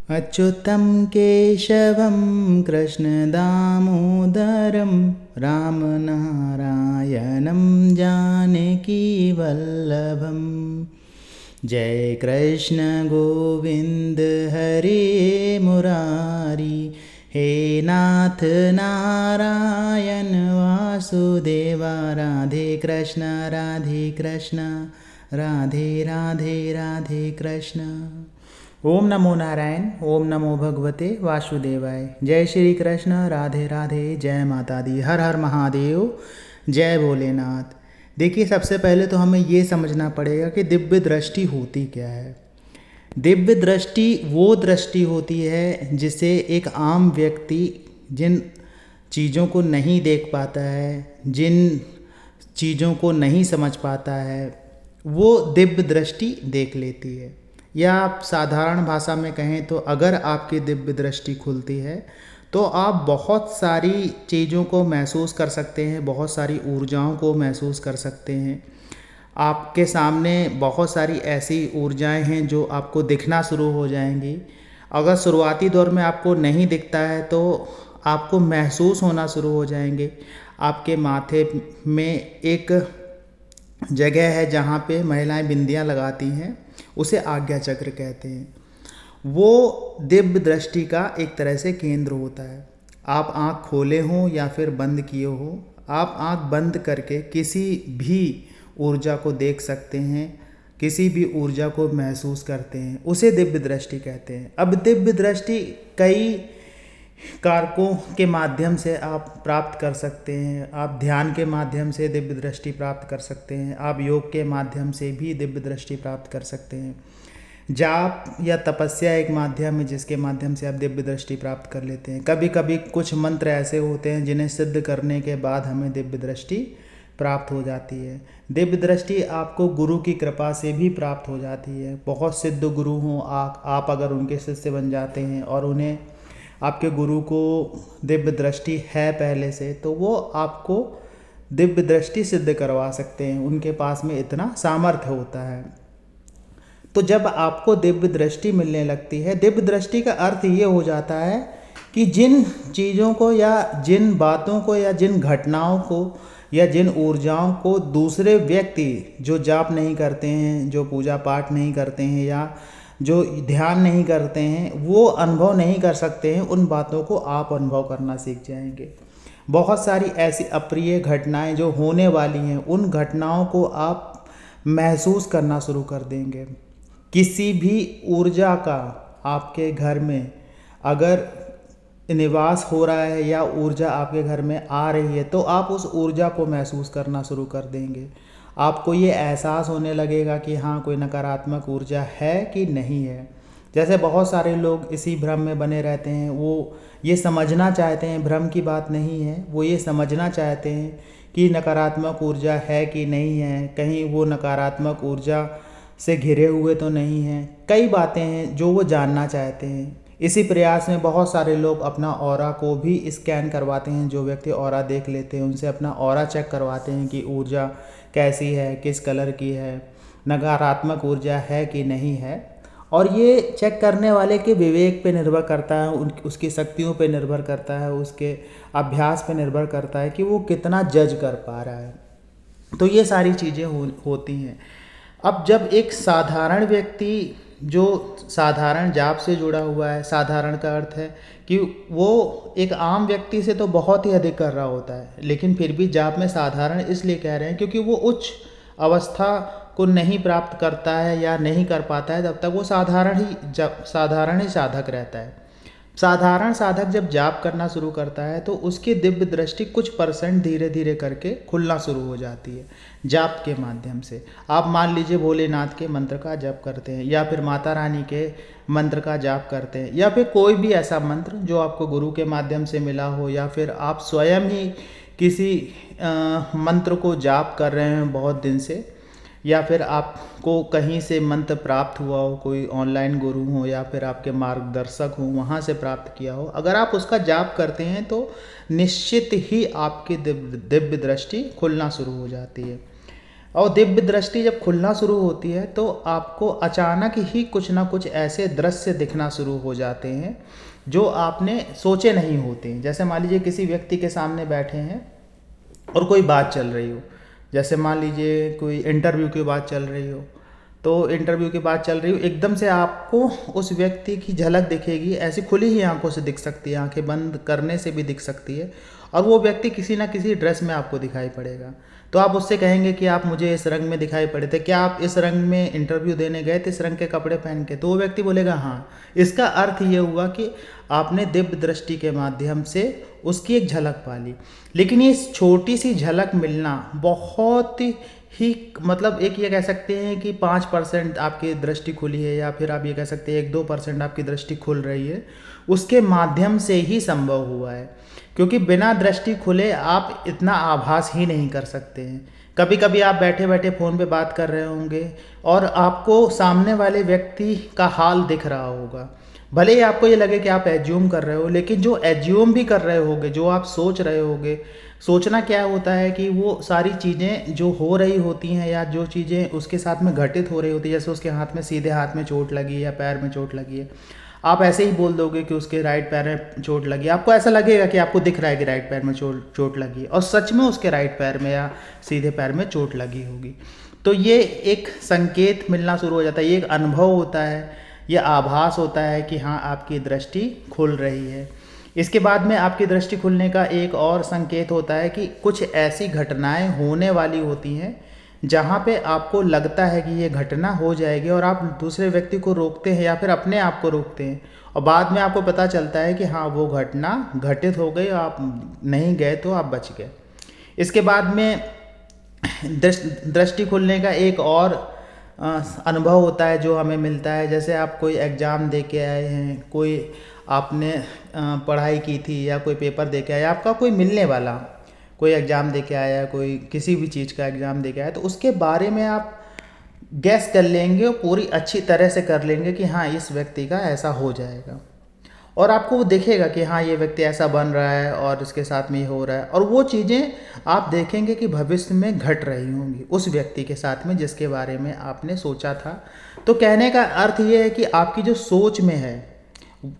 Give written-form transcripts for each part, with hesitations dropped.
अच्युतं केशवं कृष्णदामोदरं रामनारायणं जानकीवल्लभं। जय कृष्ण गोविंद हरे मुरारी, हे नाथ नारायण वासुदेवा। राधे कृष्ण राधे कृष्ण, राधे राधे राधे कृष्ण। ओम नमो नारायण, ओम नमो भगवते वासुदेवाय। जय श्री कृष्ण, राधे राधे, जय माता दी, हर हर महादेव, जय भोलेनाथ। देखिए, सबसे पहले तो हमें ये समझना पड़ेगा कि दिव्य दृष्टि होती क्या है। दिव्य दृष्टि वो दृष्टि होती है जिसे एक आम व्यक्ति जिन चीज़ों को नहीं देख पाता है, जिन चीज़ों को नहीं समझ पाता है, वो दिव्य दृष्टि देख लेती है। या आप साधारण भाषा में कहें तो अगर आपकी दिव्य दृष्टि खुलती है तो आप बहुत सारी चीज़ों को महसूस कर सकते हैं, बहुत सारी ऊर्जाओं को महसूस कर सकते हैं। आपके सामने बहुत सारी ऐसी ऊर्जाएं हैं जो आपको दिखना शुरू हो जाएंगी। अगर शुरुआती दौर में आपको नहीं दिखता है तो आपको महसूस होना शुरू हो जाएंगे। आपके माथे में एक जगह है जहाँ पे महिलाएं बिंदियाँ लगाती हैं, उसे आज्ञा चक्र कहते हैं। वो दिव्य दृष्टि का एक तरह से केंद्र होता है। आप आँख खोले हों या फिर बंद किए हो, आप आँख बंद करके किसी भी ऊर्जा को देख सकते हैं, किसी भी ऊर्जा को महसूस करते हैं, उसे दिव्य दृष्टि कहते हैं। अब दिव्य दृष्टि कई कारकों के माध्यम से आप प्राप्त कर सकते हैं। आप ध्यान के माध्यम से दिव्य दृष्टि प्राप्त कर सकते हैं, आप योग के माध्यम से भी दिव्य दृष्टि प्राप्त कर सकते हैं। जाप या तपस्या एक माध्यम है जिसके माध्यम से आप दिव्य दृष्टि प्राप्त कर लेते हैं। कभी कभी कुछ मंत्र ऐसे होते हैं जिन्हें सिद्ध करने के बाद हमें दिव्य दृष्टि प्राप्त हो जाती है। दिव्य दृष्टि आपको गुरु की कृपा से भी प्राप्त हो जाती है। बहुत सिद्ध गुरु हों, आप अगर उनके शिष्य बन जाते हैं और उन्हें आपके गुरु को दिव्य दृष्टि है पहले से, तो वो आपको दिव्य दृष्टि सिद्ध करवा सकते हैं। उनके पास में इतना सामर्थ्य होता है। तो जब आपको दिव्य दृष्टि मिलने लगती है, दिव्य दृष्टि का अर्थ ये हो जाता है कि जिन चीज़ों को या जिन बातों को या जिन घटनाओं को या जिन ऊर्जाओं को दूसरे व्यक्ति जो जाप नहीं करते हैं, जो पूजा पाठ नहीं करते हैं या जो ध्यान नहीं करते हैं, वो अनुभव नहीं कर सकते हैं, उन बातों को आप अनुभव करना सीख जाएंगे। बहुत सारी ऐसी अप्रिय घटनाएं जो होने वाली हैं, उन घटनाओं को आप महसूस करना शुरू कर देंगे। किसी भी ऊर्जा का आपके घर में अगर निवास हो रहा है या ऊर्जा आपके घर में आ रही है तो आप उस ऊर्जा को महसूस करना शुरू कर देंगे। आपको ये एहसास होने लगेगा कि हाँ, कोई नकारात्मक ऊर्जा है कि नहीं है। जैसे बहुत सारे लोग इसी भ्रम में बने रहते हैं, वो ये समझना चाहते हैं, भ्रम की बात नहीं है, वो ये समझना चाहते हैं कि नकारात्मक ऊर्जा है कि नहीं है, कहीं वो नकारात्मक ऊर्जा से घिरे हुए तो नहीं हैं। कई बातें हैं जो वो जानना चाहते हैं। इसी प्रयास में बहुत सारे लोग अपना ऑरा को भी स्कैन करवाते हैं। जो व्यक्ति ऑरा देख लेते हैं उनसे अपना ऑरा चेक करवाते हैं कि ऊर्जा कैसी है, किस कलर की है, नकारात्मक ऊर्जा है कि नहीं है। और ये चेक करने वाले के विवेक पे निर्भर करता है, उसकी शक्तियों पे निर्भर करता है, उसके अभ्यास पे निर्भर करता है कि वो कितना जज कर पा रहा है। तो ये सारी चीज़ें होती हैं। अब जब एक साधारण व्यक्ति जो साधारण जाप से जुड़ा हुआ है, साधारण का अर्थ है कि वो एक आम व्यक्ति से तो बहुत ही अधिक कर रहा होता है, लेकिन फिर भी जाप में साधारण इसलिए कह रहे हैं क्योंकि वो उच्च अवस्था को नहीं प्राप्त करता है या नहीं कर पाता है, तब तक वो साधारण ही साधक रहता है। साधारण साधक जब जाप करना शुरू करता है तो उसकी दिव्य दृष्टि कुछ परसेंट धीरे धीरे करके खुलना शुरू हो जाती है जाप के माध्यम से। आप मान लीजिए भोलेनाथ के मंत्र का जाप करते हैं या फिर माता रानी के मंत्र का जाप करते हैं या फिर कोई भी ऐसा मंत्र जो आपको गुरु के माध्यम से मिला हो, या फिर आप स्वयं ही किसी मंत्र को जाप कर रहे हैं बहुत दिन से, या फिर आपको कहीं से मंत्र प्राप्त हुआ हो, कोई ऑनलाइन गुरु हो या फिर आपके मार्गदर्शक हो, वहाँ से प्राप्त किया हो, अगर आप उसका जाप करते हैं तो निश्चित ही आपकी दिव्य दृष्टि खुलना शुरू हो जाती है। और दिव्य दृष्टि जब खुलना शुरू होती है तो आपको अचानक ही कुछ ना कुछ ऐसे दृश्य दिखना शुरू हो जाते हैं जो आपने सोचे नहीं होते हैं। जैसे मान लीजिए किसी व्यक्ति के सामने बैठे हैं और कोई बात चल रही हो, जैसे मान लीजिए कोई इंटरव्यू की बात चल रही हो, तो इंटरव्यू की बात चल रही हो, एकदम से आपको उस व्यक्ति की झलक दिखेगी, ऐसी खुली ही आंखों से दिख सकती है, आंखें बंद करने से भी दिख सकती है, और वो व्यक्ति किसी ना किसी ड्रेस में आपको दिखाई पड़ेगा। तो आप उससे कहेंगे कि आप मुझे इस रंग में दिखाई पड़े थे, क्या आप इस रंग में इंटरव्यू देने गए थे, इस रंग के कपड़े पहन के? तो वो व्यक्ति बोलेगा हाँ। इसका अर्थ ये हुआ कि आपने दिव्य दृष्टि के माध्यम से उसकी एक झलक पाली। लेकिन ये छोटी सी झलक मिलना बहुत ही मतलब एक ये कह सकते हैं कि 5% आपकी दृष्टि खुली है, या फिर आप ये कह सकते हैं 1-2% आपकी दृष्टि खुल रही है, उसके माध्यम से ही संभव हुआ है। क्योंकि बिना दृष्टि खुले आप इतना आभास ही नहीं कर सकते हैं। कभी कभी आप बैठे बैठे फ़ोन पे बात कर रहे होंगे और आपको सामने वाले व्यक्ति का हाल दिख रहा होगा, भले ही आपको ये लगे कि आप एज्यूम कर रहे हो, लेकिन जो एज्यूम भी कर रहे होगे, जो आप सोच रहे होगे, सोचना क्या होता है कि वो सारी चीज़ें जो हो रही होती हैं या जो चीज़ें उसके साथ में घटित हो रही होती है, जैसे उसके हाथ में सीधे हाथ में चोट लगी या पैर में चोट लगी है, आप ऐसे ही बोल दोगे कि उसके राइट पैर में चोट लगी। आपको ऐसा लगेगा कि आपको दिख रहा है कि राइट पैर में चोट लगी है, और सच में उसके राइट पैर में या सीधे पैर में चोट लगी होगी। तो ये एक संकेत मिलना शुरू हो जाता है, ये एक अनुभव होता है, ये आभास होता है कि हाँ आपकी दृष्टि खुल रही है। इसके बाद में आपकी दृष्टि खुलने का एक और संकेत होता है कि कुछ ऐसी घटनाएं होने वाली होती हैं जहाँ पे आपको लगता है कि ये घटना हो जाएगी, और आप दूसरे व्यक्ति को रोकते हैं या फिर अपने आप को रोकते हैं, और बाद में आपको पता चलता है कि हाँ वो घटना घटित हो गई, आप नहीं गए तो आप बच गए। इसके बाद में दृष्टि खुलने का एक और अनुभव होता है जो हमें मिलता है। जैसे आप कोई एग्ज़ाम दे के आए हैं, कोई आपने पढ़ाई की थी या कोई पेपर दे के आया, आपका कोई मिलने वाला कोई एग्ज़ाम दे के आया, कोई किसी भी चीज़ का एग्ज़ाम दे के आया, तो उसके बारे में आप गैस कर लेंगे और पूरी अच्छी तरह से कर लेंगे कि हाँ इस व्यक्ति का ऐसा हो जाएगा, और आपको वो दिखेगा कि हाँ ये व्यक्ति ऐसा बन रहा है और इसके साथ में ये हो रहा है, और वो चीज़ें आप देखेंगे कि भविष्य में घट रही होंगी उस व्यक्ति के साथ में जिसके बारे में आपने सोचा था। तो कहने का अर्थ ये है कि आपकी जो सोच में है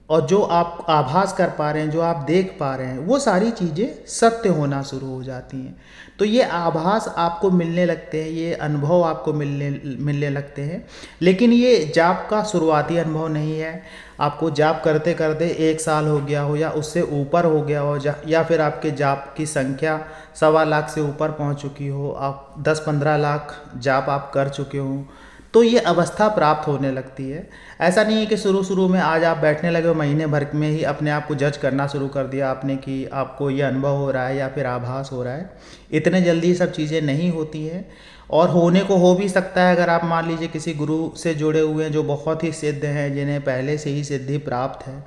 और जो आप आभास कर पा रहे हैं, जो आप देख पा रहे हैं, वो सारी चीज़ें सत्य होना शुरू हो जाती हैं। तो ये आभास आपको मिलने लगते हैं, ये अनुभव आपको मिलने लगते हैं। लेकिन ये जाप का शुरुआती अनुभव नहीं है। आपको जाप करते करते 1 साल हो गया हो या उससे ऊपर हो गया हो, या फिर आपके जाप की संख्या 1.25 लाख से ऊपर पहुंच चुकी हो, आप 10-15 लाख जाप आप कर चुके हो, तो ये अवस्था प्राप्त होने लगती है। ऐसा नहीं है कि शुरू में आज आप बैठने लगे, महीने भर में ही अपने आप को जज करना शुरू कर दिया आपने कि आपको ये अनुभव हो रहा है या फिर आभास हो रहा है। इतने जल्दी सब चीज़ें नहीं होती हैं, और होने को हो भी सकता है अगर आप मान लीजिए किसी गुरु से जुड़े हुए हैं जो बहुत ही सिद्ध हैं, जिन्हें पहले से ही सिद्धि प्राप्त है,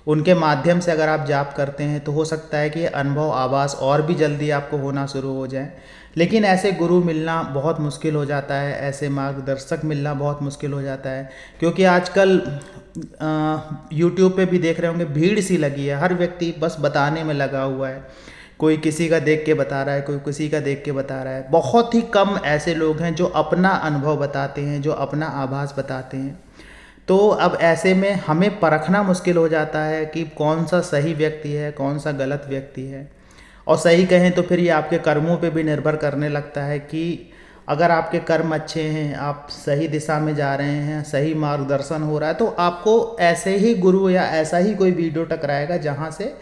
उनके माध्यम से अगर आप जाप करते हैं तो हो सकता है कि ये अनुभव आभास और भी जल्दी आपको होना शुरू हो जाए। लेकिन ऐसे गुरु मिलना बहुत मुश्किल हो जाता है, ऐसे मार्गदर्शक मिलना बहुत मुश्किल हो जाता है, क्योंकि आजकल यूट्यूब पे भी देख रहे होंगे भीड़ सी लगी है, हर व्यक्ति बस बताने में लगा हुआ है, कोई किसी का देख के बता रहा है, कोई किसी का देख के बता रहा है। बहुत ही कम ऐसे लोग हैं जो अपना अनुभव बताते हैं, जो अपना आभास बताते हैं। तो अब ऐसे में हमें परखना मुश्किल हो जाता है कि कौन सा सही व्यक्ति है, कौन सा गलत व्यक्ति है। और सही कहें तो फिर ये आपके कर्मों पे भी निर्भर करने लगता है कि अगर आपके कर्म अच्छे हैं, आप सही दिशा में जा रहे हैं, सही मार्गदर्शन हो रहा है, तो आपको ऐसे ही गुरु या ऐसा ही कोई वीडियो टकराएगा जहाँ से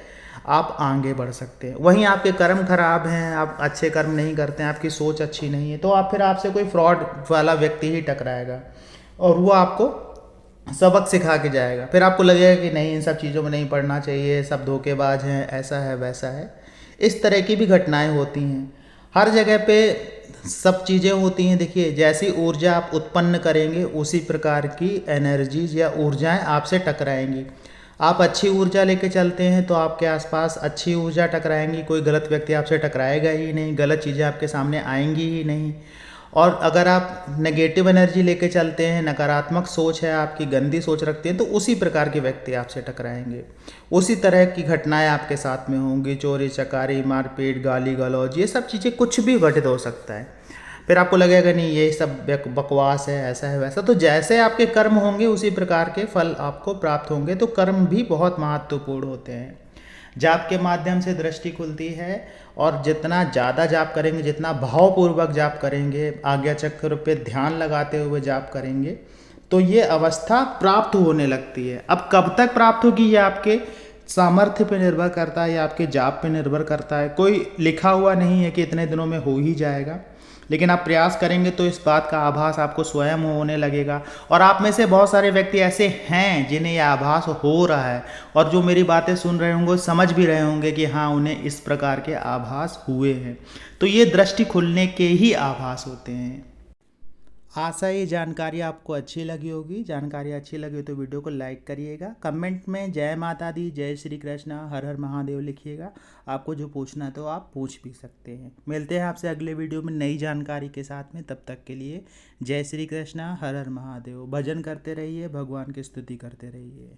आप आगे बढ़ सकते हैं। वहीं आपके कर्म खराब हैं, आप अच्छे कर्म नहीं करते हैं, आपकी सोच अच्छी नहीं है, तो आप फिर आपसे कोई फ्रॉड वाला व्यक्ति ही टकराएगा और वो आपको सबक सिखा के जाएगा। फिर आपको लगेगा कि नहीं, इन सब चीज़ों में नहीं पढ़ना चाहिए, सब धोखेबाज हैं, ऐसा है वैसा है। इस तरह की भी घटनाएं होती हैं, हर जगह पे सब चीज़ें होती हैं। देखिए, जैसी ऊर्जा आप उत्पन्न करेंगे उसी प्रकार की एनर्जीज या ऊर्जाएं आपसे टकराएंगी। आप अच्छी ऊर्जा लेके चलते हैं तो आपके आसपास अच्छी ऊर्जा टकराएंगी, कोई गलत व्यक्ति आपसे टकराएगा ही नहीं, गलत चीज़ें आपके सामने आएंगी ही नहीं। और अगर आप नेगेटिव एनर्जी लेके चलते हैं, नकारात्मक सोच है आपकी, गंदी सोच रखते हैं, तो उसी प्रकार के व्यक्ति आपसे टकराएंगे, उसी तरह की घटनाएं आपके साथ में होंगी। चोरी चकारी, मारपीट, गाली गलौज, ये सब चीज़ें कुछ भी घटित हो सकता है। फिर आपको लगेगा नहीं ये सब बकवास है, ऐसा है वैसा। तो जैसे आपके कर्म होंगे उसी प्रकार के फल आपको प्राप्त होंगे। तो कर्म भी बहुत महत्वपूर्ण होते हैं। जाप के माध्यम से दृष्टि खुलती है, और जितना ज़्यादा जाप करेंगे, जितना भावपूर्वक जाप करेंगे, आज्ञा चक्र पे ध्यान लगाते हुए जाप करेंगे, तो ये अवस्था प्राप्त होने लगती है। अब कब तक प्राप्त होगी ये आपके सामर्थ्य पे निर्भर करता है या आपके जाप पे निर्भर करता है। कोई लिखा हुआ नहीं है कि इतने दिनों में हो ही जाएगा, लेकिन आप प्रयास करेंगे तो इस बात का आभास आपको स्वयं होने लगेगा। और आप में से बहुत सारे व्यक्ति ऐसे हैं जिन्हें यह आभास हो रहा है, और जो मेरी बातें सुन रहे होंगे समझ भी रहे होंगे कि हाँ उन्हें इस प्रकार के आभास हुए हैं। तो ये दृष्टि खुलने के ही आभास होते हैं। आशा ये जानकारी आपको अच्छी लगी होगी। जानकारी अच्छी लगी हो तो वीडियो को लाइक करिएगा। कमेंट में जय माता दी, जय श्री कृष्णा, हर हर महादेव लिखिएगा। आपको जो पूछना है तो आप पूछ भी सकते हैं। मिलते हैं आपसे अगले वीडियो में नई जानकारी के साथ में। तब तक के लिए जय श्री कृष्णा, हर हर महादेव। भजन करते रहिए, भगवान की स्तुति करते रहिए।